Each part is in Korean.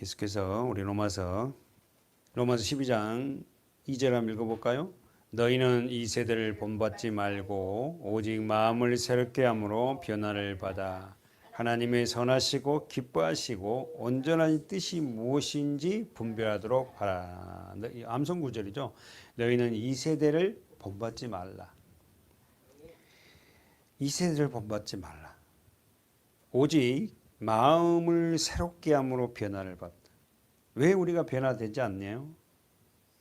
계속해서 우리 로마서 12장 2절 한번 읽어볼까요? 너희는 이 세대를 본받지 말고 오직 마음을 새롭게 함으로 변화를 받아 하나님의 선하시고 기뻐하시고 온전한 뜻이 무엇인지 분별하도록 하라. 암송 구절이죠. 너희는 이 세대를 본받지 말라. 이 세대를 본받지 말라. 오직 마음을 새롭게 함으로 변화를 받다. 왜 우리가 변화되지 않네요?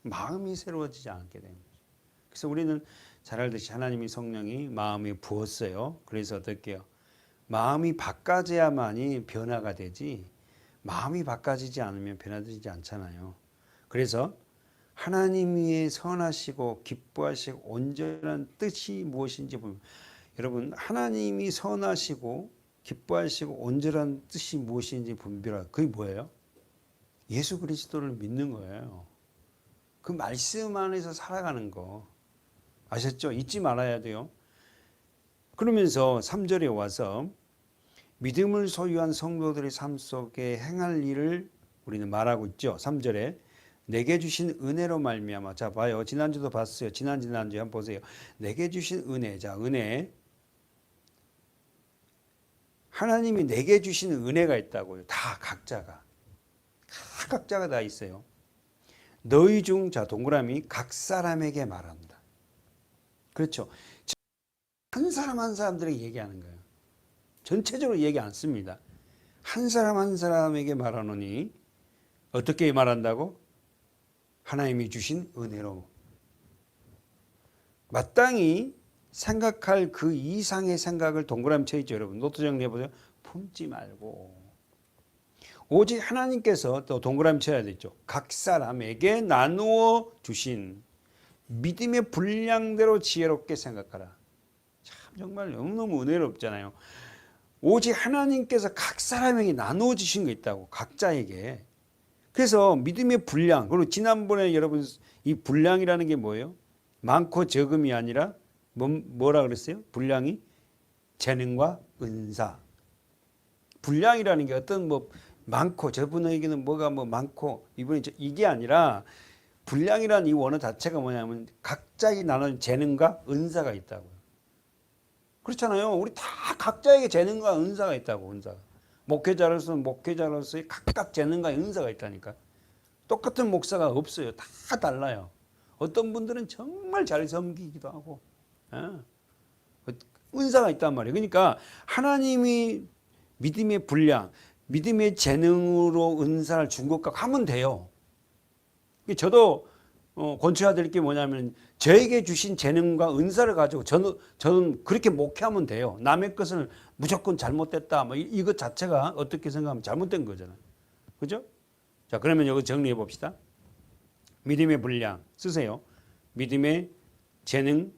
마음이 새로워지지 않게 되는 거죠. 그래서 우리는 잘 알듯이 하나님이 성령이 마음에 부었어요. 그래서 어떻게 해요? 마음이 바꿔져야만이 변화가 되지, 마음이 바꿔지지 않으면 변화되지 않잖아요. 그래서 하나님이 선하시고 기뻐하시고 온전한 뜻이 무엇인지 보면, 여러분, 하나님이 선하시고 기뻐하시고 온전한 뜻이 무엇인지 분별하고, 그게 뭐예요? 예수 그리스도를 믿는 거예요. 그 말씀 안에서 살아가는 거 아셨죠? 잊지 말아야 돼요. 그러면서 3절에 와서 믿음을 소유한 성도들의 삶 속에 행할 일을 우리는 말하고 있죠. 3절에 내게 주신 은혜로 말미암아. 자, 봐요. 지난주도 봤어요. 지난주에 한번 보세요. 내게 주신 은혜. 자, 은혜. 하나님이 내게 주신 은혜가 있다고요. 다 각자가 다 있어요. 너희 중, 자, 동그라미, 각 사람에게 말한다. 그렇죠. 한 사람 한 사람들에게 얘기하는 거예요. 전체적으로 얘기 안 씁니다. 한 사람 한 사람에게 말하노니 어떻게 말한다고? 하나님이 주신 은혜로. 마땅히 생각할 그 이상의 생각을 동그라미 쳐있죠. 여러분 노트 정리해보세요. 품지 말고 오직 하나님께서 또 동그라미 쳐야 되죠. 각 사람에게 나누어 주신 믿음의 분량대로 지혜롭게 생각하라. 참 정말 너무너무 은혜롭잖아요. 오직 하나님께서 각 사람에게 나누어 주신 거 있다고, 각자에게. 그래서 믿음의 분량, 그리고 지난번에 여러분 이 분량이라는 게 뭐예요? 많고 적음이 아니라 뭐라 그랬어요? 분량이 재능과 은사. 분량이라는 게 어떤 뭐 많고, 저분에게는 뭐가 뭐 많고 이분이 이게 아니라, 분량이라는 이 원어 자체가 뭐냐면 각자에게 나눈 재능과 은사가 있다고요. 그렇잖아요. 우리 다 각자에게 재능과 은사가 있다고. 은사가. 목회자로서는 목회자로서의 각각 재능과 은사가 있다니까. 똑같은 목사가 없어요. 다 달라요. 어떤 분들은 정말 잘 섬기기도 하고, 은사가 있단 말이에요. 그러니까 하나님이 믿음의 분량, 믿음의 재능으로 은사를 준 것과 하면 돼요. 저도 권투해야 될 게 뭐냐면, 저에게 주신 재능과 은사를 가지고 저는 그렇게 목회하면 돼요. 남의 것을 무조건 잘못됐다, 뭐 이것 자체가 어떻게 생각하면 잘못된 거잖아요. 그죠? 자, 그러면 여기 정리해 봅시다. 믿음의 분량 쓰세요. 믿음의 재능,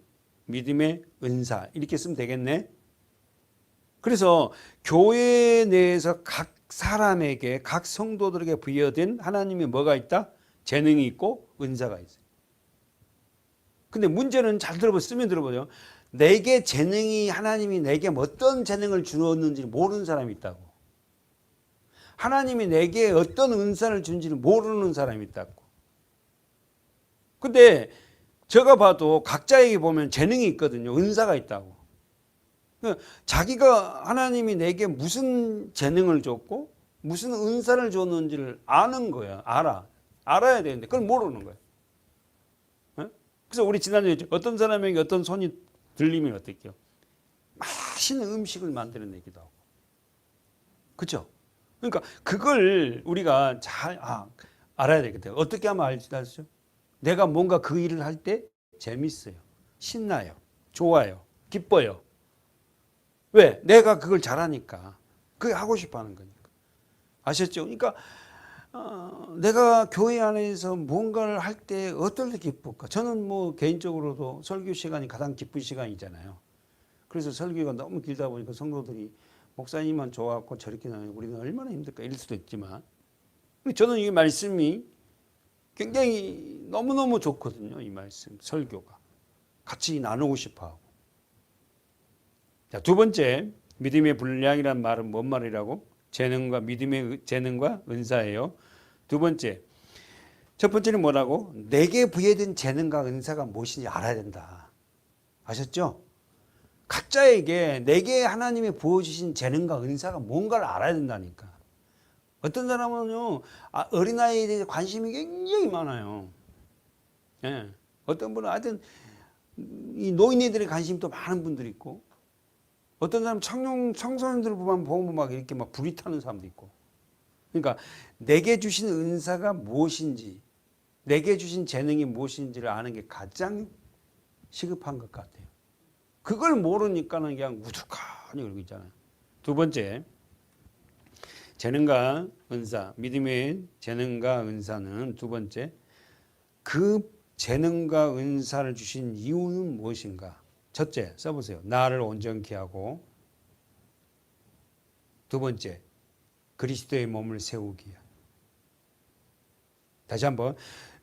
믿음의 은사, 이렇게 쓰면 되겠네. 그래서 교회 내에서 각 사람에게, 각 성도들에게 부여된 하나님이 뭐가 있다? 재능이 있고 은사가 있어요. 근데 문제는 잘 쓰면 들어보세요. 내게 재능이, 하나님이 내게 어떤 재능을 주었는지 모르는 사람이 있다고. 하나님이 내게 어떤 은사를 준지를 모르는 사람이 있다고. 근데 제가 봐도 각자에게 보면 재능이 있거든요. 은사가 있다고. 자기가 하나님이 내게 무슨 재능을 줬고 무슨 은사를 줬는지를 아는 거야. 알아야 되는데 그걸 모르는 거야. 그래서 우리 지난주에 어떤 사람에게 어떤 손이 들리면 어떻게요? 맛있는 음식을 만들어내기도 하고. 그렇죠? 그러니까 그걸 우리가 잘 알아야 되겠다. 어떻게 하면 알죠? 내가 뭔가 그 일을 할 때 재밌어요. 신나요. 좋아요. 기뻐요. 왜? 내가 그걸 잘하니까. 그게 하고 싶어 하는 거니까. 아셨죠? 그러니까 내가 교회 안에서 뭔가를 할 때 어떨 때 기쁠까? 저는 뭐 개인적으로도 설교 시간이 가장 기쁜 시간이잖아요. 그래서 설교가 너무 길다 보니까 성도들이 목사님만 좋아하고 저렇게 나면 우리는 얼마나 힘들까 이럴 수도 있지만, 저는 이 말씀이 굉장히 너무너무 좋거든요. 이 말씀, 설교가. 같이 나누고 싶어 하고. 자, 두 번째, 믿음의 분량이란 말은 뭔 말이라고? 믿음의 재능과 은사예요. 두 번째, 첫 번째는 뭐라고? 내게 부여된 재능과 은사가 무엇인지 알아야 된다. 아셨죠? 각자에게 내게 하나님이 부어주신 재능과 은사가 뭔가를 알아야 된다니까. 어떤 사람은요, 어린아이에 대해 관심이 굉장히 많아요. 예. 어떤 분은 하여튼 이 노인네들의 관심이 또 많은 분들이 있고, 어떤 사람 청소년들 보면 막 이렇게 막 불이 타는 사람도 있고. 그러니까 내게 주신 은사가 무엇인지, 내게 주신 재능이 무엇인지를 아는 게 가장 시급한 것 같아요. 그걸 모르니까는 그냥 우두커니 그러고 있잖아요. 두 번째, 재능과 은사, 믿음의 재능과 은사는 두 번째, 그 재능과 은사를 주신 이유는 무엇인가? 첫째, 써보세요. 나를 온전케 하고, 두 번째, 그리스도의 몸을 세우기야. 다시 한번,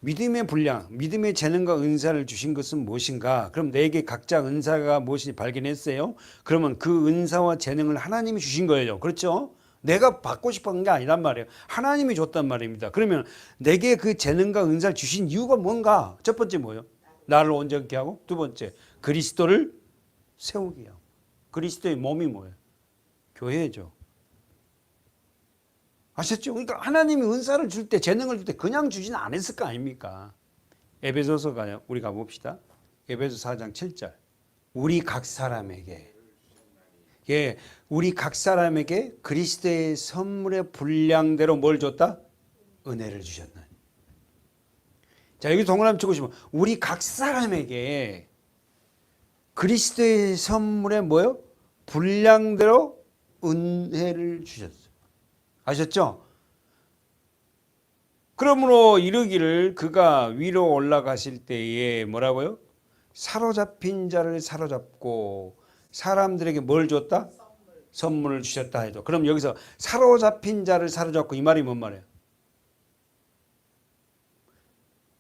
믿음의 분량, 믿음의 재능과 은사를 주신 것은 무엇인가? 그럼 내게 각자 은사가 무엇인지 발견했어요? 그러면 그 은사와 재능을 하나님이 주신 거예요. 그렇죠? 내가 받고 싶은 게 아니란 말이에요. 하나님이 줬단 말입니다. 그러면 내게 그 재능과 은사를 주신 이유가 뭔가? 첫 번째 뭐예요? 나를 온전케 하고, 두 번째 그리스도를 세우게 하고. 그리스도의 몸이 뭐예요? 교회죠. 아셨죠? 그러니까 하나님이 은사를 줄 때, 재능을 줄 때 그냥 주지는 않았을 거 아닙니까? 에베소서 가요. 우리 가봅시다. 에베소 4장 7절. 우리 각 사람에게, 예, 우리 각 사람에게 그리스도의 선물의 분량대로 뭘 줬다? 은혜를 주셨나니. 자, 여기 동그라미 치고 싶으면 우리 각 사람에게 그리스도의 선물의 뭐요? 분량대로 은혜를 주셨어요. 아셨죠? 그러므로 이르기를 그가 위로 올라가실 때에 뭐라고요? 사로잡힌 자를 사로잡고 사람들에게 뭘 줬다? 선물을 주셨다 해도. 그럼 여기서 사로잡힌 자를 사로잡고 이 말이 뭔 말이에요?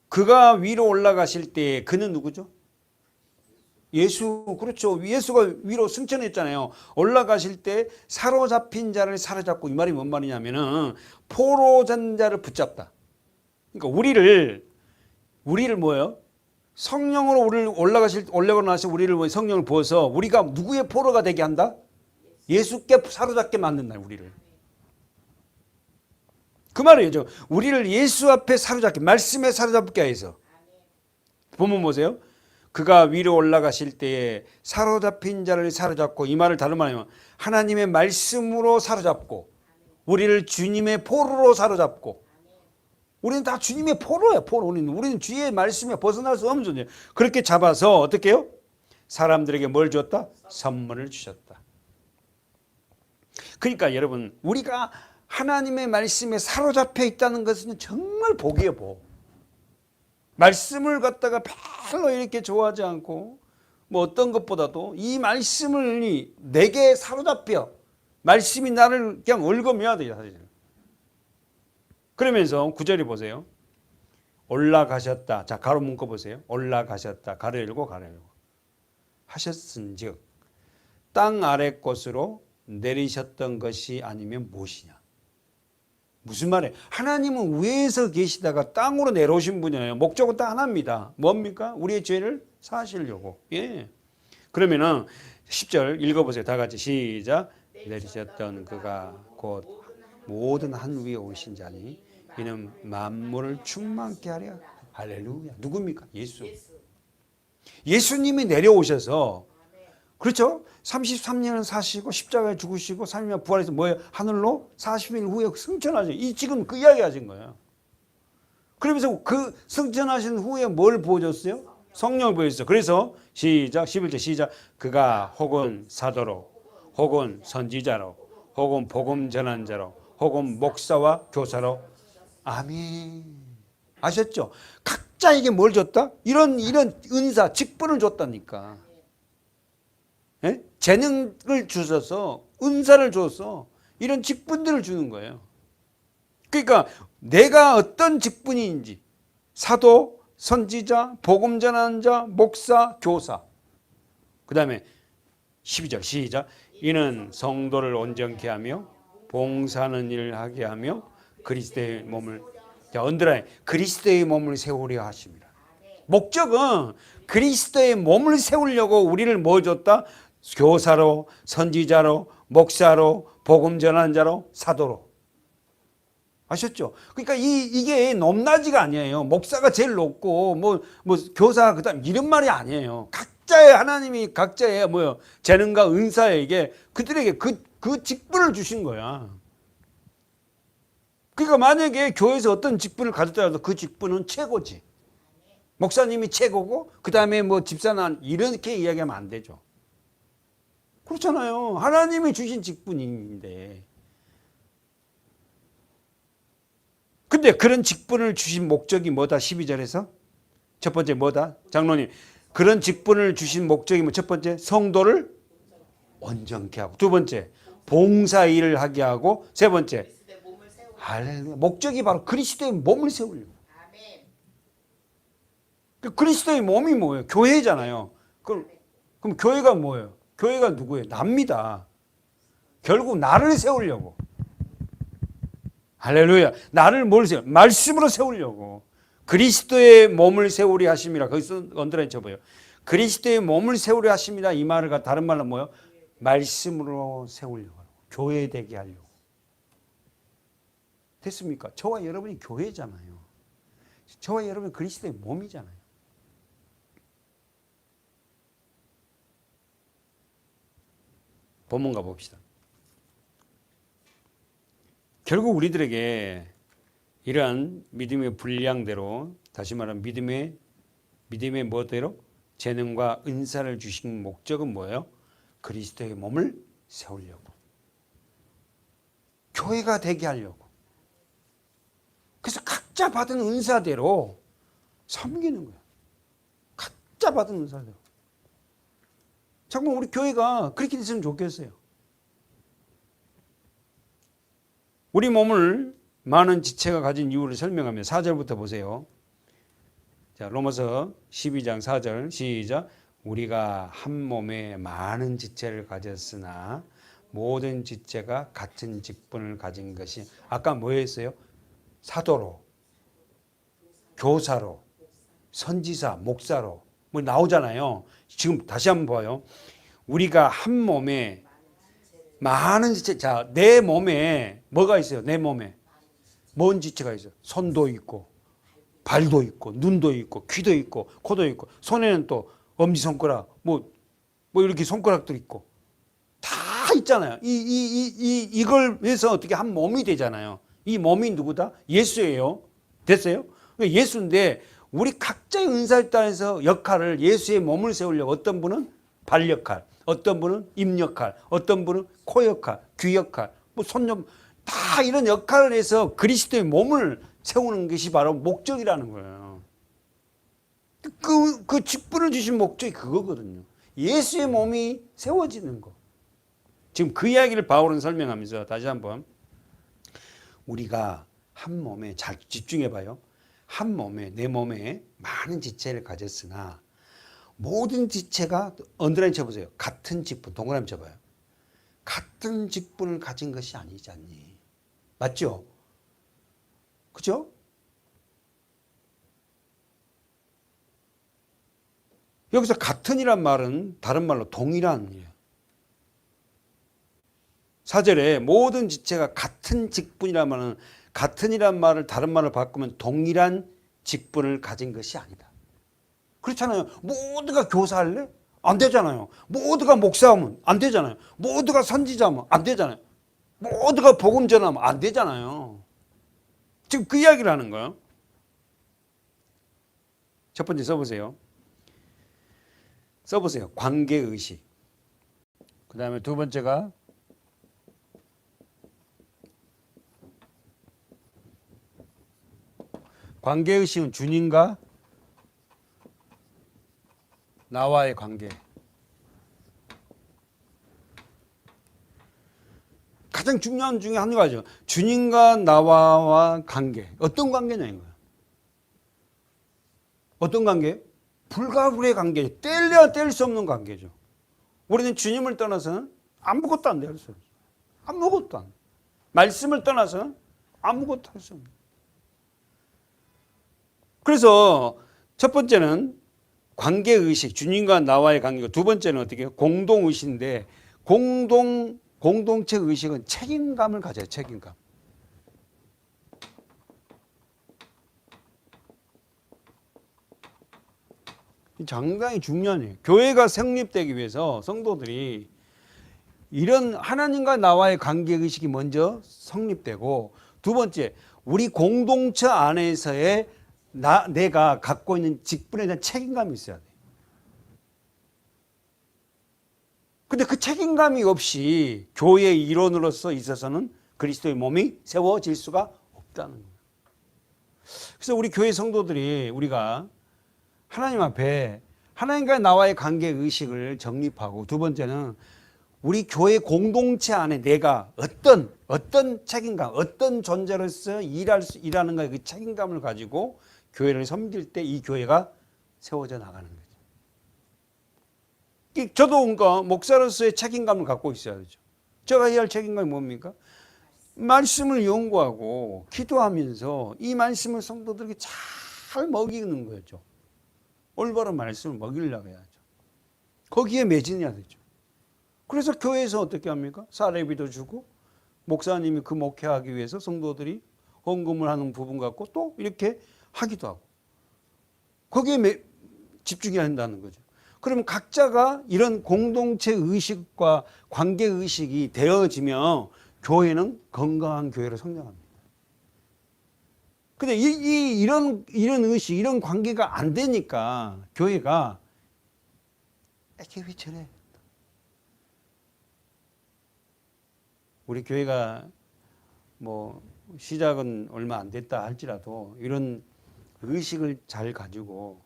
그가 위로 올라가실 때 그는 누구죠? 예수. 그렇죠. 예수가 위로 승천했잖아요. 올라가실 때 사로잡힌 자를 사로잡고 이 말이 뭔 말이냐면은 포로된 자를 붙잡다. 그러니까 우리를 뭐예요? 성령으로 우리를 올라가고 나서 우리를 성령을 부어서 우리가 누구의 포로가 되게 한다? 예수께 사로잡게 만든다, 우리를. 그 말이에요. 우리를 예수 앞에 사로잡게, 말씀에 사로잡게 해서. 보면 보세요. 그가 위로 올라가실 때에 사로잡힌 자를 사로잡고, 이 말을 다른 말이면 하나님의 말씀으로 사로잡고, 우리를 주님의 포로로 사로잡고. 우리는 다 주님의 포로예요. 포로. 우리는 주의 말씀에 벗어날 수 없는 존재예요. 그렇게 잡아서 어떻게 해요? 사람들에게 뭘 줬다? 선물을 주셨다. 그러니까 여러분, 우리가 하나님의 말씀에 사로잡혀 있다는 것은 정말 복이에요, 복. 말씀을 갖다가 별로 이렇게 좋아하지 않고 뭐 어떤 것보다도 이 말씀을 내게 사로잡혀, 말씀이 나를 그냥 얽어매야 돼요, 사실. 그러면서 9절에 보세요. 올라가셨다. 자, 가로 문고 보세요. 올라가셨다. 가로 열고 가로 열고. 하셨은즉 땅 아래 곳으로 내리셨던 것이 아니면 무엇이냐. 무슨 말이에요? 하나님은 위에서 계시다가 땅으로 내려오신 분이에요. 목적은 딱 하나입니다. 뭡니까? 우리의 죄를 사하시려고. 예. 그러면은 10절 읽어보세요. 다 같이 시작. 내리셨던 그가 곧 모든 한 위에 오신 자니 이는 만물을 충만케 하려. 할렐루야. 누굽니까? 예수. 예수님이 내려오셔서, 그렇죠? 33년을 사시고 십자가에 죽으시고 3일 부활해서 뭐예요? 하늘로 40일 후에 승천하죠. 지금 그 이야기 하신 거예요. 그러면서 그 승천하신 후에 뭘 보여줬어요? 성령을 보여줬어요. 그래서 시작, 11절 시작. 그가 혹은 사도로, 혹은 선지자로, 혹은 복음 전한 자로, 혹은 목사와 교사로. 아멘. 아셨죠? 각자에게 뭘 줬다? 이런 은사, 직분을 줬다니까. 예? 재능을 주셔서, 은사를 줘서 이런 직분들을 주는 거예요. 그러니까 내가 어떤 직분인지, 사도, 선지자, 복음 전하는 자, 목사, 교사. 그 다음에 12절 시작. 이는 성도를 온전케 하며 봉사하는 일을 하게 하며 그리스도의 몸을 자, 언더라인. 그리스도의 몸을 세우려 하십니다. 목적은 그리스도의 몸을 세우려고 우리를 뭐 줬다? 교사로, 선지자로, 목사로, 복음 전환자로, 사도로. 아셨죠? 그러니까 이게 높낮이가 아니에요. 목사가 제일 높고 뭐 교사 그다음 이런 말이 아니에요. 각자의 하나님이 각자의 뭐요 재능과 은사에게 그들에게 그 직분을 주신 거야. 그러니까 만약에 교회에서 어떤 직분을 가졌더라도 그 직분은 최고지. 목사님이 최고고 그다음에 뭐 집사나 이렇게 이야기하면 안 되죠. 그렇잖아요. 하나님이 주신 직분인데. 근데 그런 직분을 주신 목적이 뭐다? 12절에서 첫 번째 뭐다? 장로님, 그런 직분을 주신 목적이 뭐 첫 번째? 성도를 온전케 하고, 두 번째 봉사 일을 하게 하고, 세 번째 할렐루야. 목적이 바로 그리스도의 몸을 세우려고. 그리스도의 몸이 뭐예요? 교회잖아요. 그럼 교회가 뭐예요? 교회가 누구예요? 납니다. 결국 나를 세우려고. 할렐루야. 나를 뭘 세워? 말씀으로 세우려고. 그리스도의 몸을 세우려 하심이라. 거기서 언더라인 쳐봐요. 그리스도의 몸을 세우려 하십니다. 이 말을 다른 말로 뭐예요? 말씀으로 세우려고. 교회 되게 하려고. 됐습니까? 저와 여러분이 교회잖아요. 저와 여러분이 그리스도의 몸이잖아요. 본문 가봅시다. 결국 우리들에게 이러한 믿음의 분량대로, 다시 말하면 믿음의 뭐대로 재능과 은사를 주신 목적은 뭐예요? 그리스도의 몸을 세우려고. 교회가 되게 하려고. 그래서 각자 받은 은사대로 섬기는 거예요. 각자 받은 은사대로. 정말 우리 교회가 그렇게 됐으면 좋겠어요. 우리 몸을 많은 지체가 가진 이유를 설명하면 4절부터 보세요. 자, 로마서 12장 4절 시작. 우리가 한 몸에 많은 지체를 가졌으나 모든 지체가 같은 직분을 가진 것이 아까 뭐였어요? 사도로, 교사로, 선지사, 목사로 뭐 나오잖아요. 지금 다시 한번 봐요. 우리가 한 몸에 많은 지체. 자, 내 몸에 뭐가 있어요? 내 몸에 뭔 지체가 있어요? 손도 있고 발도 있고 눈도 있고 귀도 있고 코도 있고 손에는 또 엄지손가락 뭐 이렇게 손가락도 있고 다 있잖아요. 이걸 해서 어떻게 한 몸이 되잖아요. 이 몸이 누구다? 예수예요. 됐어요? 예수인데 우리 각자의 은사에 따라서 역할을 예수의 몸을 세우려고 어떤 분은 발 역할, 어떤 분은 입 역할, 어떤 분은 코 역할, 귀 역할, 뭐 손 다 이런 역할을 해서 그리스도의 몸을 세우는 것이 바로 목적이라는 거예요. 그 직분을 주신 목적이 그거거든요. 예수의 몸이 세워지는 거. 지금 그 이야기를 바울은 설명하면서 다시 한번 우리가 한 몸에 잘 집중해 봐요. 한 몸에 내 몸에 많은 지체를 가졌으나 모든 지체가 언더라인 쳐보세요. 같은 직분 동그라미 쳐봐요. 같은 직분을 가진 것이 아니지 않니? 맞죠? 그죠? 여기서 같은이란 말은 다른 말로 동일한 이에요. 4절에 모든 지체가 같은 직분이란 말은 같은이란 말을 다른 말로 바꾸면 동일한 직분을 가진 것이 아니다. 그렇잖아요. 모두가 교사할래? 안 되잖아요. 모두가 목사하면 안 되잖아요. 모두가 선지자하면 안 되잖아요. 모두가 복음 전하면 안 되잖아요. 지금 그 이야기를 하는 거예요. 첫 번째 써보세요. 관계의식. 그 다음에 두 번째가 관계의식은 주님과 나와의 관계. 가장 중요한 중에 한 가지죠. 주님과 나와 관계. 어떤 관계냐 이거예요. 어떤 관계? 불과 불의 관계. 뗄래야 뗄 수 없는 관계죠. 우리는 주님을 떠나서는 아무것도 안 돼. 할 수 없어요. 아무것도 안 돼. 말씀을 떠나서는 아무것도 할 수 없는. 그래서 첫 번째는 관계의식, 주님과 나와의 관계고, 두 번째는 어떻게 해요? 공동의식인데, 공동체 의식은 책임감을 가져요, 책임감. 상당히 중요한 일이에요. 교회가 성립되기 위해서 성도들이 이런 하나님과 나와의 관계의식이 먼저 성립되고, 두 번째, 우리 공동체 안에서의 내가 갖고 있는 직분에 대한 책임감이 있어야 돼. 근데 그 책임감이 없이 교회의 일원으로서 있어서는 그리스도의 몸이 세워질 수가 없다는 거예요. 그래서 우리 교회 성도들이 우리가 하나님 앞에 하나님과 나와의 관계 의식을 정립하고, 두 번째는 우리 교회 공동체 안에 내가 어떤 책임감, 어떤 존재로서 일하는 그 책임감을 가지고 교회를 섬길 때 이 교회가 세워져 나가는 거죠. 저도 그러니까 목사로서의 책임감을 갖고 있어야 되죠. 제가 해야 할 책임감이 뭡니까? 말씀을 연구하고 기도하면서 이 말씀을 성도들에게 잘 먹이는 거죠. 올바른 말씀을 먹이려고 해야죠. 거기에 매진해야 되죠. 그래서 교회에서 어떻게 합니까? 사례비도 주고, 목사님이 그 목회하기 위해서 성도들이 헌금을 하는 부분 갖고 또 이렇게 하기도 하고, 거기에 집중해야 한다는 거죠. 그러면 각자가 이런 공동체 의식과 관계 의식이 되어지면 교회는 건강한 교회로 성장합니다. 근데 이런 의식, 이런 관계가 안 되니까 교회가 이렇게 왜 저래? 우리 교회가 뭐 시작은 얼마 안 됐다 할지라도 이런 의식을 잘 가지고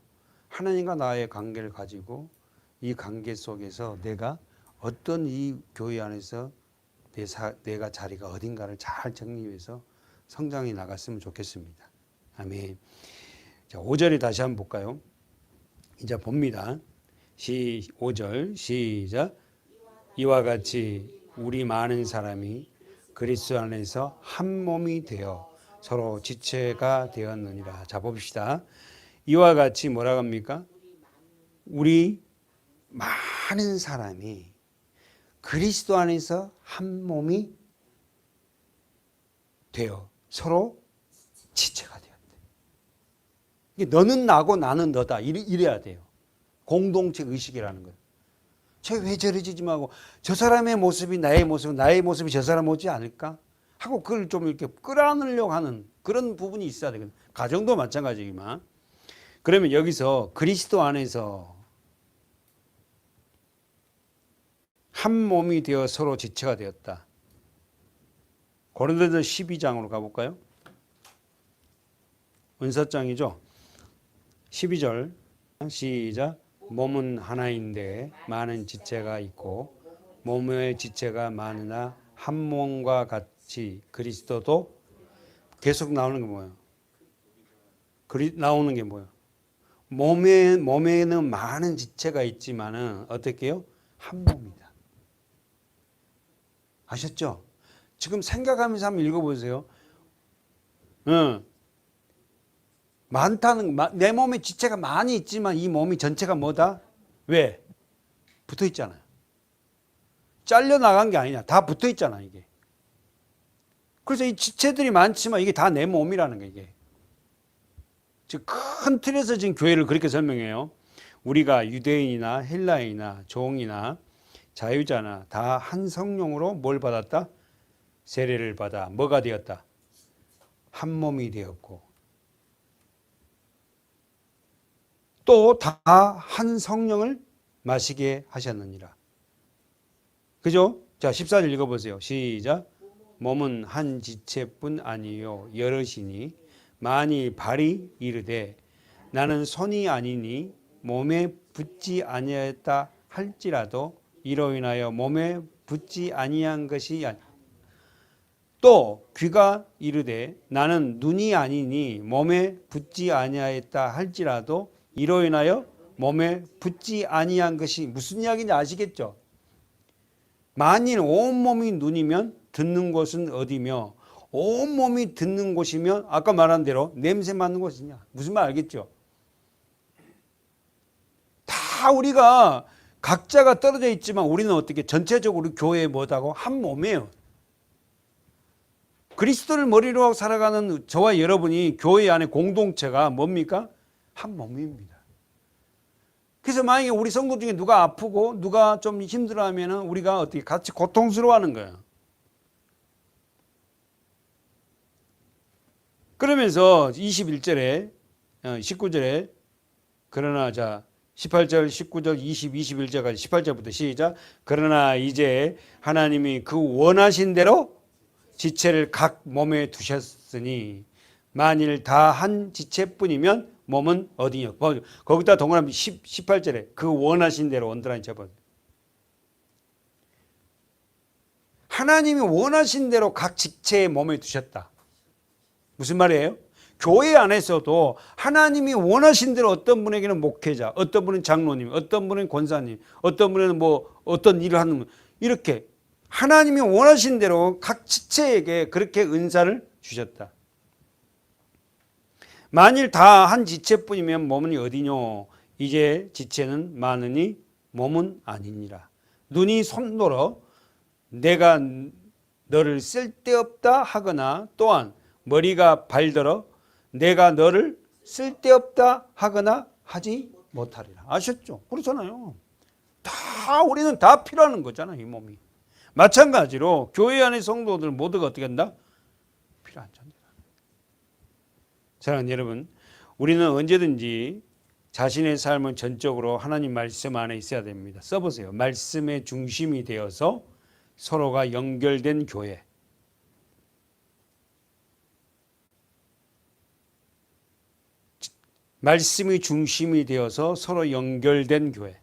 하나님과 나의 관계를 가지고 이 관계 속에서 내가 어떤 이 교회 안에서 내가 자리가 어딘가를 잘 정리해서 성장해 나갔으면 좋겠습니다. 아멘. 자, 5절에 다시 한번 볼까요? 이제 봅니다. 5절 시작. 이와 같이 우리 많은 사람이 그리스도 안에서 한 몸이 되어 서로 지체가 되었느니라. 자, 봅시다. 이와 같이 뭐라고 합니까? 우리 많은 사람이 그리스도 안에서 한 몸이 되어 서로 지체가 되었대. 이게 너는 나고 나는 너다. 이래야 돼요. 공동체 의식이라는 거예요. 쟤 왜 저러지 말고 저 사람의 모습이 나의 모습이 저 사람 오지 않을까? 하고 그걸 좀 이렇게 끌어안으려고 하는 그런 부분이 있어야 되거든요. 가정도 마찬가지지만. 그러면 여기서 그리스도 안에서 한 몸이 되어 서로 지체가 되었다. 고린도전서 12장으로 가볼까요? 은사장이죠. 12절 시작. 몸은 하나인데 많은 지체가 있고 몸의 지체가 많으나 한 몸과 같이 그리스도도 계속 나오는 게 뭐예요? 나오는 게 뭐예요? 몸에는 많은 지체가 있지만은 어떻게 해요? 한 몸이다. 아셨죠? 지금 생각하면서 한번 읽어보세요. 내 몸에 지체가 많이 있지만 이 몸이 전체가 뭐다? 왜? 붙어 있잖아요. 잘려 나간 게 아니냐. 다 붙어 있잖아, 이게. 그래서 이 지체들이 많지만 이게 다 내 몸이라는 게 이게. 즉, 큰 틀에서 지금 교회를 그렇게 설명해요. 우리가 유대인이나 헬라인이나 종이나 자유자나 다 한 성령으로 뭘 받았다? 세례를 받아 뭐가 되었다? 한 몸이 되었고 또 다 한 성령을 마시게 하셨느니라. 그죠? 자, 14절 읽어보세요. 시작. 몸은 한 지체뿐 아니요 여럿이니 만일 발이 이르되 나는 손이 아니니 몸에 붙지 아니하였다 할지라도 이로 인하여 몸에 붙지 아니한 것이 또 귀가 이르되 나는 눈이 아니니 몸에 붙지 아니하였다 할지라도 이로 인하여 몸에 붙지 아니한 것이 무슨 이야기인지 아시겠죠? 만일 온몸이 눈이면 듣는 곳은 어디며 온몸이 듣는 곳이면 아까 말한 대로 냄새 맡는 곳이냐. 무슨 말 알겠죠? 다 우리가 각자가 떨어져 있지만 우리는 어떻게 전체적으로 교회에 뭐다고 한 몸이에요. 그리스도를 머리로 하고 살아가는 저와 여러분이 교회 안에 공동체가 뭡니까? 한 몸입니다. 그래서 만약에 우리 성도 중에 누가 아프고 누가 좀 힘들어하면 우리가 어떻게 같이 고통스러워하는 거예요. 그러면서 21절에 19절에 그러나 자 18절 19절 20 21절까지 18절부터 시작. 그러나 이제 하나님이 그 원하신 대로 지체를 각 몸에 두셨으니 만일 다 한 지체뿐이면 몸은 어디냐. 거기다 동그라미 18절에 그 원하신 대로 언더라인 쳐봐. 하나님이 원하신 대로 각 지체의 몸에 두셨다. 무슨 말이에요? 교회 안에서도 하나님이 원하신 대로 어떤 분에게는 목회자, 어떤 분은 장로님, 어떤 분은 권사님, 어떤 분은 뭐 어떤 일을 하는 분, 이렇게 하나님이 원하신 대로 각 지체에게 그렇게 은사를 주셨다. 만일 다 한 지체뿐이면 몸은 어디뇨? 이제 지체는 많으니 몸은 아니니라. 눈이 손노러 내가 너를 쓸데없다 하거나 또한 머리가 발더러 내가 너를 쓸데없다 하거나 하지 못하리라. 아셨죠? 그렇잖아요. 다 우리는 다 필요한 거잖아요. 이 몸이. 마찬가지로 교회 안의 성도들 모두가 어떻게 한다? 필요한 존재다. 사랑하는 여러분, 우리는 언제든지 자신의 삶은 전적으로 하나님 말씀 안에 있어야 됩니다. 써보세요. 말씀의 중심이 되어서 서로가 연결된 교회. 말씀이 중심이 되어서 서로 연결된 교회.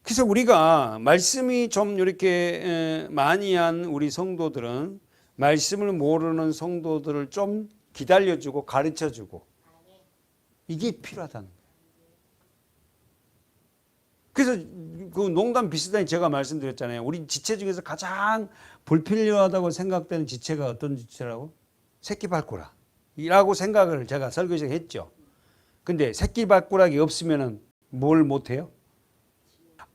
그래서 우리가 말씀이 좀 이렇게 많이 한 우리 성도들은 말씀을 모르는 성도들을 좀 기다려주고 가르쳐주고 이게 필요하다는 거예요. 그래서 그 농담 비슷하게 제가 말씀드렸잖아요. 우리 지체 중에서 가장 불필요하다고 생각되는 지체가 어떤 지체라고? 새끼발가락. 이라고 생각을 제가 설교에서 했죠. 근데 새끼발가락이 없으면 뭘 못해요?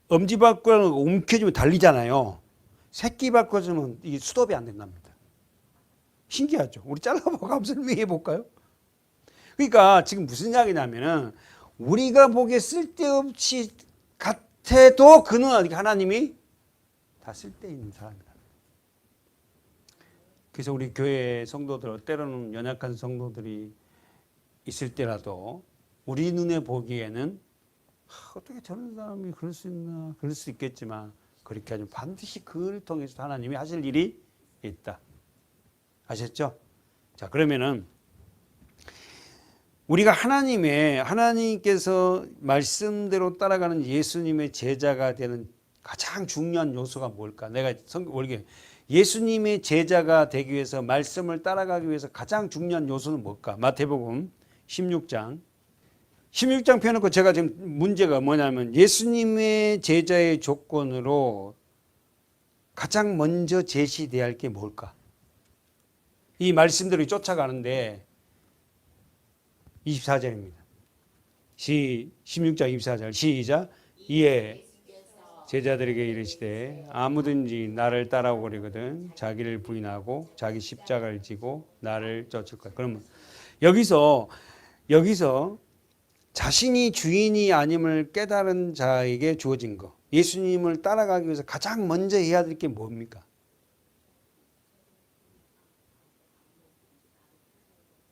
엄지발가락을 움켜쥐면 달리잖아요. 새끼발가락은 이게 수도비 안 된답니다. 신기하죠? 우리 잘라보고 한번 설명해 볼까요? 그러니까 지금 무슨 이야기냐면은 우리가 보기에 쓸데없이 같아도 그는 하나님이 다 쓸데있는 사람이다. 그래서 우리 교회 성도들 때로는 연약한 성도들이 있을 때라도 우리 눈에 보기에는 어떻게 저런 사람이 그럴 수 있나 그럴 수 있겠지만 그렇게 하지만 반드시 그를 통해서 하나님이 하실 일이 있다. 아셨죠? 자, 그러면은 우리가 하나님께서 말씀대로 따라가는 예수님의 제자가 되는 가장 중요한 요소가 뭘까? 내가 모르게 예수님의 제자가 되기 위해서 말씀을 따라가기 위해서 가장 중요한 요소는 뭘까? 마태복음 16장 펴놓고 제가 지금 문제가 뭐냐면 예수님의 제자의 조건으로 가장 먼저 제시돼야 할 게 뭘까? 이 말씀들을 쫓아가는데 24절입니다. 16장 24절 시작. 이에 제자들에게 이르시되 아무든지 나를 따라오거든 자기를 부인하고 자기 십자가를 지고 나를 쫓을 거야. 그러면 여기서 자신이 주인이 아님을 깨달은 자에게 주어진 거. 예수님을 따라가기 위해서 가장 먼저 해야 될 게 뭡니까?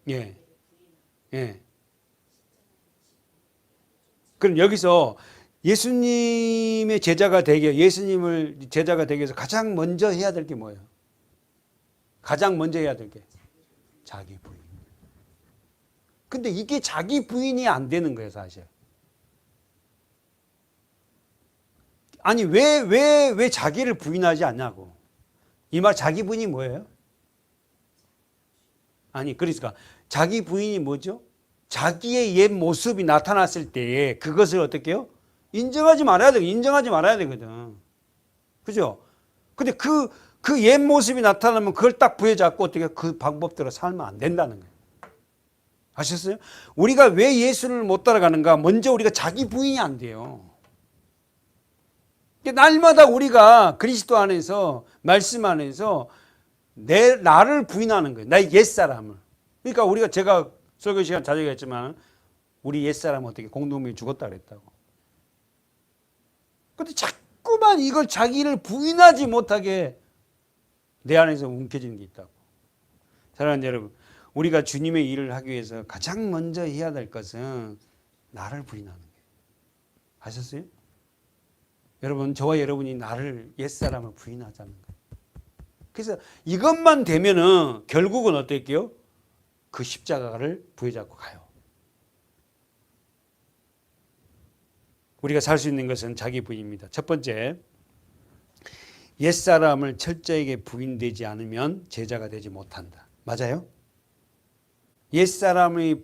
예. 그럼 여기서 예수님의 제자가 되기 위해서 가장 먼저 해야 될 게 뭐예요? 가장 먼저 해야 될 게 자기 부인. 근데 이게 자기 부인이 안 되는 거예요, 사실. 아니, 왜 자기를 부인하지 않냐고. 이 말 자기 부인이 뭐예요? 아니, 그러니까 자기 부인이 뭐죠? 자기의 옛 모습이 나타났을 때에 그것을 어떻게 해요? 인정하지 말아야 되거든. 그죠? 근데 그 옛 모습이 나타나면 그걸 딱 부여잡고 어떻게 그 방법대로 살면 안 된다는 거예요. 아셨어요? 우리가 왜 예수를 못 따라가는가? 먼저 우리가 자기 부인이 안 돼요. 날마다 우리가 그리스도 안에서 말씀 안에서 나를 부인하는 거예요. 나의 옛사람을. 그러니까 우리가 제가 설교 시간 자주 얘기했지만 우리 옛사람은 어떻게 공동묘에 죽었다 그랬다고. 근데 자꾸만 이걸 자기를 부인하지 못하게 내 안에서 움켜쥐는 게 있다고. 사랑하는 여러분, 우리가 주님의 일을 하기 위해서 가장 먼저 해야 될 것은 나를 부인하는 거예요. 아셨어요? 여러분, 저와 여러분이 나를 옛사람을 부인하자는 거예요. 그래서 이것만 되면은 결국은 어떨게요? 그 십자가를 부여잡고 가요. 우리가 살 수 있는 것은 자기 부인입니다. 첫 번째, 옛사람을 철저하게 부인되지 않으면 제자가 되지 못한다. 맞아요? 옛사람의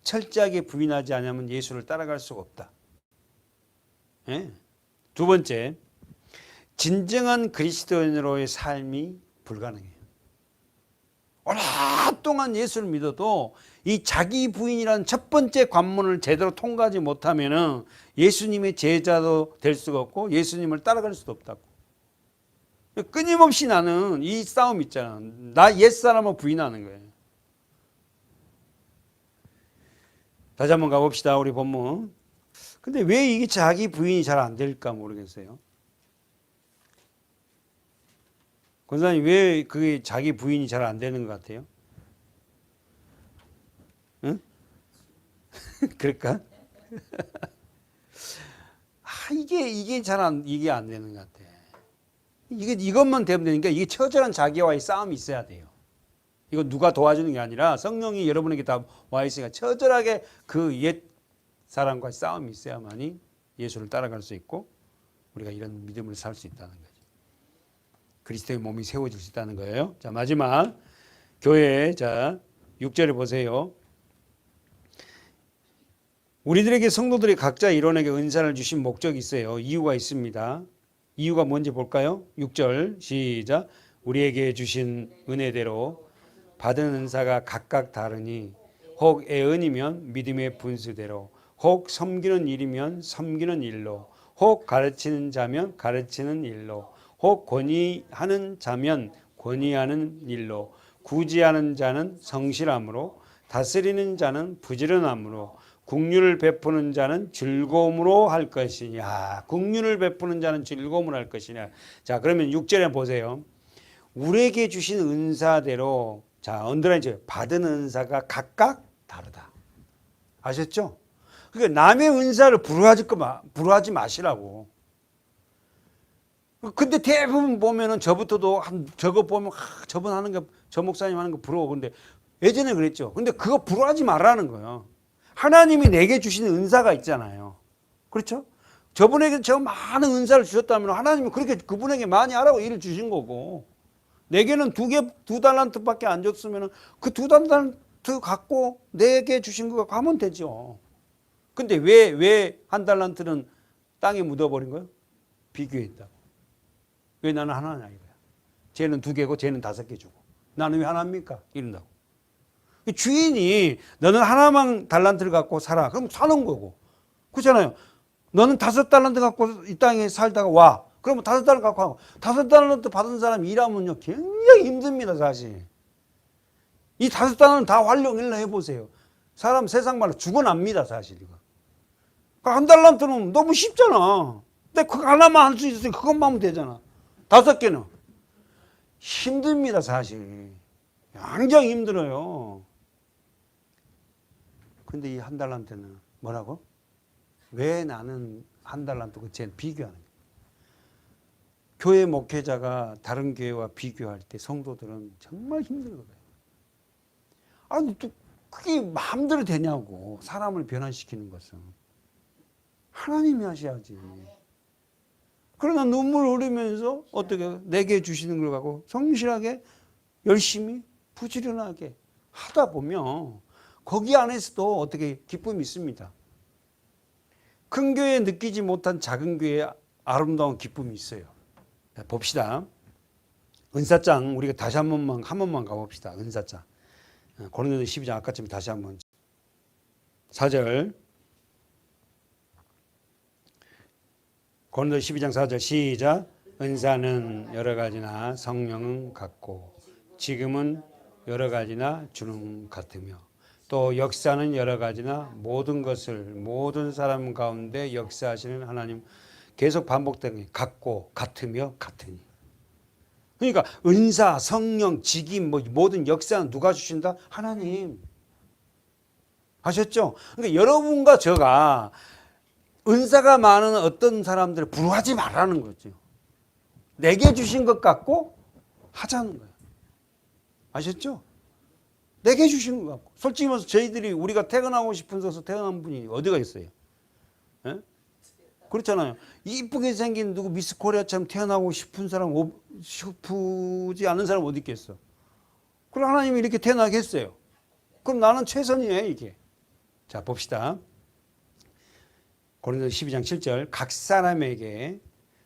철저하게 부인하지 않으면 예수를 따라갈 수가 없다. 예? 두 번째, 진정한 그리스도인으로의 삶이 불가능해요. 오랫동안 예수를 믿어도 이 자기 부인이라는 첫 번째 관문을 제대로 통과하지 못하면 예수님의 제자도 될 수가 없고 예수님을 따라갈 수도 없다고. 끊임없이 나는 이 싸움 있잖아. 나 옛사람을 부인하는 거예요. 다시 한번 가봅시다. 우리 본문. 근데 왜 이게 자기 부인이 잘 안 될까 모르겠어요. 권사님, 왜 그게 자기 부인이 잘 안 되는 것 같아요? 응? 그럴까? 이게 이게 안 되는 것 같아. 이것만 되면 되니까 이게 처절한 자기와의 싸움이 있어야 돼요. 이거 누가 도와주는 게 아니라 성령이 여러분에게 다 와 있으니까 처절하게 그 옛 사람과의 싸움이 있어야만이 예수를 따라갈 수 있고 우리가 이런 믿음을 살 수 있다는 거죠. 그리스도의 몸이 세워질 수 있다는 거예요. 자, 마지막 교회, 자 6절에 보세요. 우리들에게 성도들이 각자 이론에게 은사를 주신 목적이 있어요. 이유가 있습니다. 이유가 뭔지 볼까요? 6절 시작. 우리에게 주신 은혜대로 받은 은사가 각각 다르니 혹 애언이면 믿음의 분수대로, 혹 섬기는 일이면 섬기는 일로, 혹 가르치는 자면 가르치는 일로, 혹 권위하는 자면 권위하는 일로, 구제하는 자는 성실함으로, 다스리는 자는 부지런함으로, 긍휼을 베푸는 자는 즐거움으로 할 것이냐. 긍휼을 베푸는 자는 즐거움으로 할 것이냐. 자, 그러면 6절에 보세요. 우리에게 주신 은사대로, 자, 언더라인죠. 받은 은사가 각각 다르다. 아셨죠? 그러니까 남의 은사를 부러워하지 마시라고. 근데 대부분 보면은 저부터도 저거 보면 저분 하는 거, 저 목사님 하는 거 부러워. 근데 예전에 그랬죠. 근데 그거 부러워하지 말라는 거예요. 하나님이 내게 주시는 은사가 있잖아요. 그렇죠? 저분에게 저 많은 은사를 주셨다면 하나님이 그렇게 그분에게 많이 하라고 일을 주신 거고, 내게는 두 달란트밖에 안 줬으면 그 두 달란트 갖고 내게 주신 거 가면 되죠. 근데 왜 한 달란트는 땅에 묻어버린 거예요? 비교했다고. 왜 나는 하나냐 이거야. 쟤는 2개고 쟤는 5개 주고 나는 왜 하나입니까? 이런다고. 주인이 너는 하나만 달란트를 갖고 살아. 그럼 사는 거고. 그렇잖아요. 너는 5달란트 갖고 이 땅에 살다가 와. 그러면 5달란트 갖고 하고 5달란트 받은 사람 일하면요 굉장히 힘듭니다 사실. 이 5달란트 다 활용일로 해보세요. 사람 세상 말로 죽어납니다 사실 이거. 한 달란트는 너무 쉽잖아. 근데 그거 하나만 할 수 있으니 그것만 하면 되잖아. 5개는 힘듭니다 사실. 굉장히 힘들어요. 근데 이 한 달란트는 뭐라고? 왜 나는 한 달란트고 쟤는 비교하는 거예요. 교회 목회자가 다른 교회와 비교할 때 성도들은 정말 힘들거든요. 아니 또 그게 마음대로 되냐고. 사람을 변화시키는 것은 하나님이 하셔야지. 그러나 눈물 흘리면서 어떻게 내게 주시는 걸 갖고 성실하게 열심히 부지런하게 하다 보면 거기 안에서도 어떻게 기쁨이 있습니다. 큰 교회에 느끼지 못한 작은 교회에 아름다운 기쁨이 있어요. 자, 봅시다. 은사장 우리가 다시 한 번만 가봅시다. 은사장. 고린도서 12장 아까쯤 다시 한번 4절. 고린도서 12장 4절 시작. 은사는 여러 가지나 성령은 같고 지금은 여러 가지나 주는 같으며 또 역사는 여러 가지나 모든 것을 모든 사람 가운데 역사하시는 하나님 계속 반복되는 게 같고 같으며 같으니. 그러니까 은사, 성령, 직임 뭐 모든 역사는 누가 주신다? 하나님. 아셨죠? 그러니까 여러분과 저가 은사가 많은 어떤 사람들을 부러워하지 말라는 거죠. 내게 주신 것 같고 하자는 거예요. 아셨죠? 내게 주신 것 같고. 솔직히 말해서 저희들이 우리가 퇴근하고 싶은 데서 태어난 분이 어디가 있어요? 예? 그렇잖아요. 이쁘게 생긴 누구 미스 코리아처럼 태어나고 싶은 사람, 싶지 않은 사람 어디 있겠어? 그럼 하나님이 이렇게 태어나게 했어요. 그럼 나는 최선이에요, 이게. 자, 봅시다. 고린도서 12장 7절. 각 사람에게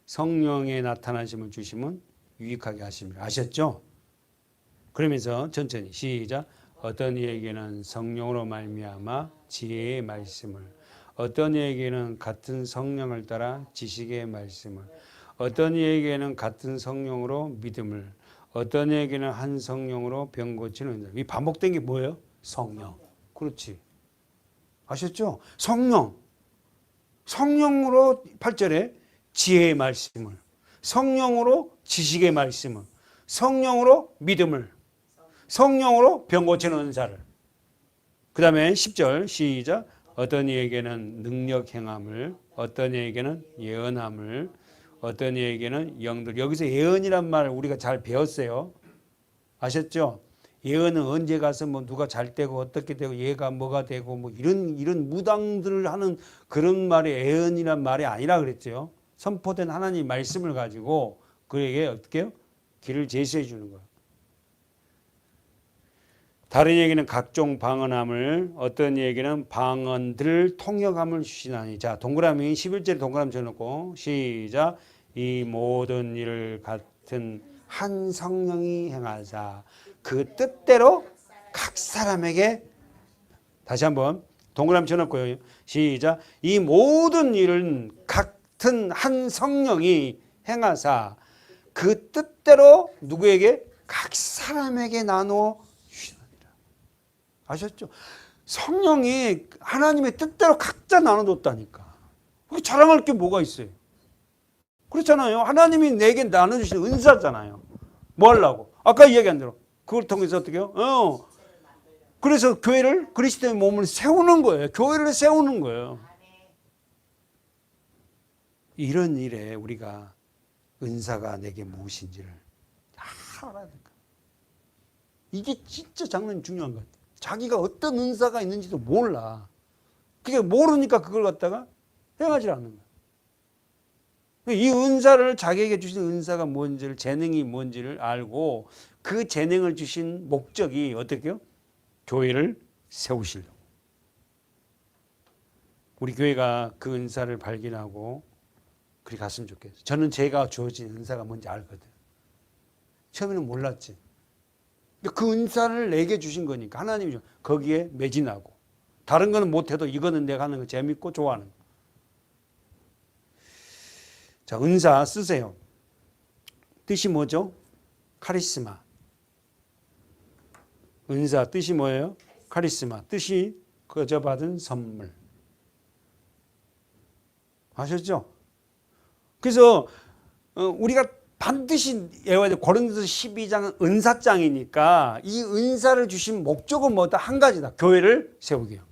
성령의 나타나심을 주시면 유익하게 하십니다. 아셨죠? 그러면서 천천히 시작. 어떤 이에게는 성령으로 말미암아 지혜의 말씀을, 어떤 이에게는 같은 성령을 따라 지식의 말씀을, 어떤 이에게는 같은 성령으로 믿음을, 어떤 이에게는 한 성령으로 병 고치는 은사. 이 반복된 게 뭐예요? 성령. 그렇지. 아셨죠? 성령. 성령으로 8절에 지혜의 말씀을, 성령으로 지식의 말씀을, 성령으로 믿음을, 성령으로 병 고치는 은사를. 그 다음에 10절 시작. 어떤 이에게는 능력 행함을, 어떤 이에게는 예언함을, 어떤 이에게는 영들. 여기서 예언이란 말 우리가 잘 배웠어요. 아셨죠? 예언은 언제 가서 뭐 누가 잘 되고 어떻게 되고 얘가 뭐가 되고 뭐 이런 무당들을 하는 그런 말이 예언이란 말이 아니라 그랬죠. 선포된 하나님 말씀을 가지고 그에게 어떻게 해요? 길을 제시해 주는 거예요. 다른 이에게는 각종 방언함을, 어떤 이에게는 방언들 통역함을 주시나니. 자, 동그라미 11절에 동그라미 쳐놓고 시작. 이 모든 일을 같은 한 성령이 행하사 그 뜻대로 각 사람에게. 다시 한번 동그라미 쳐놓고요. 시작. 이 모든 일은 같은 한 성령이 행하사 그 뜻대로 누구에게? 각 사람에게 나누어 주시느니라. 아셨죠? 성령이 하나님의 뜻대로 각자 나눠줬다니까. 그게 자랑할 게 뭐가 있어요? 그렇잖아요. 하나님이 내게 나눠주신 은사잖아요. 뭐 하려고? 아까 이야기한 대로 그걸 통해서 어떻게 해요? 그래서 교회를, 그리스도의 몸을 세우는 거예요. 교회를 세우는 거예요. 이런 일에 우리가 은사가 내게 무엇인지를 알아야 될까? 이게 진짜 장난 중요한 것 같아요. 자기가 어떤 은사가 있는지도 몰라. 그게 모르니까 그걸 갖다가 행하지 않는 거야. 이 은사를, 자기에게 주신 은사가 뭔지를, 재능이 뭔지를 알고 그 재능을 주신 목적이 어떻게 해요? 교회를 세우시려고. 우리 교회가 그 은사를 발견하고 그리 갔으면 좋겠어요. 저는 제가 주어진 은사가 뭔지 알거든. 처음에는 몰랐지. 그 은사를 내게 주신 거니까 하나님이 거기에 매진하고, 다른 거는 못해도 이거는 내가 하는 거 재밌고 좋아하는 거. 자, 은사 쓰세요. 뜻이 뭐죠? 카리스마. 은사 뜻이 뭐예요? 카리스마. 뜻이 거저 받은 선물. 아셨죠? 그래서 우리가 반드시 외워야 돼. 고린도서 12장은 은사장이니까 이 은사를 주신 목적은 뭐다? 한 가지다. 교회를 세우기요.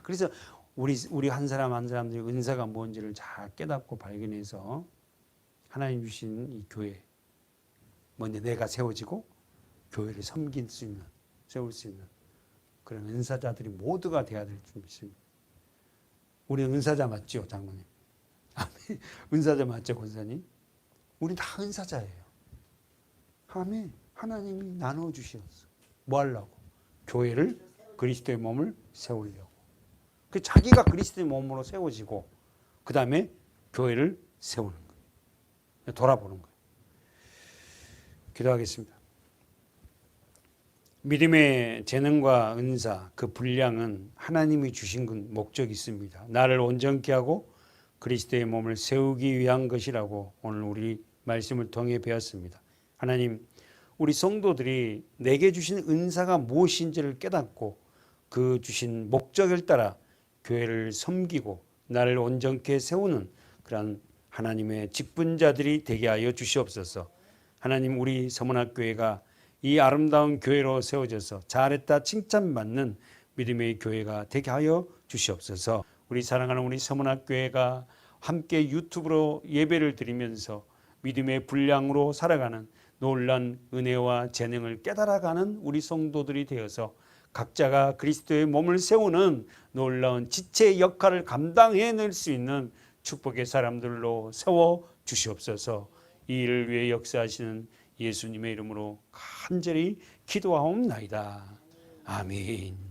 그래서 우리 한 사람 한 사람들이 은사가 뭔지를 잘 깨닫고 발견해서 하나님 주신 이 교회, 먼저 내가 세워지고 교회를 섬길 수 있는, 세울 수 있는 그런 은사자들이 모두가 돼야 될 줄 믿습니다. 우리는 은사자 맞죠, 장모님? 은사자 맞죠, 권사님? 우리 다 은사자예요. 아멘. 하나님이 나눠 주셨어. 뭐 하려고? 교회를, 그리스도의 몸을 세우려고. 그 자기가 그리스도의 몸으로 세워지고 그 다음에 교회를 세우는 거예요. 돌아보는 거예요. 기도하겠습니다. 믿음의 재능과 은사, 그 분량은 하나님이 주신 목적이 있습니다. 나를 온전케 하고 그리스도의 몸을 세우기 위한 것이라고 오늘 우리 말씀을 통해 배웠습니다. 하나님, 우리 성도들이 내게 주신 은사가 무엇인지를 깨닫고 그 주신 목적을 따라 교회를 섬기고 나를 온전케 세우는 그러한 하나님의 직분자들이 되게 하여 주시옵소서. 하나님, 우리 서문학교회가 이 아름다운 교회로 세워져서 잘했다 칭찬받는 믿음의 교회가 되게 하여 주시옵소서. 우리 사랑하는 우리 서문학교회가 함께 유튜브로 예배를 드리면서 믿음의 분량으로 살아가는 놀란 은혜와 재능을 깨달아가는 우리 성도들이 되어서 각자가 그리스도의 몸을 세우는 놀라운 지체 역할을 감당해낼 수 있는 축복의 사람들로 세워 주시옵소서. 이 일을 위해 역사하시는 예수님의 이름으로 간절히 기도하옵나이다. 아멘.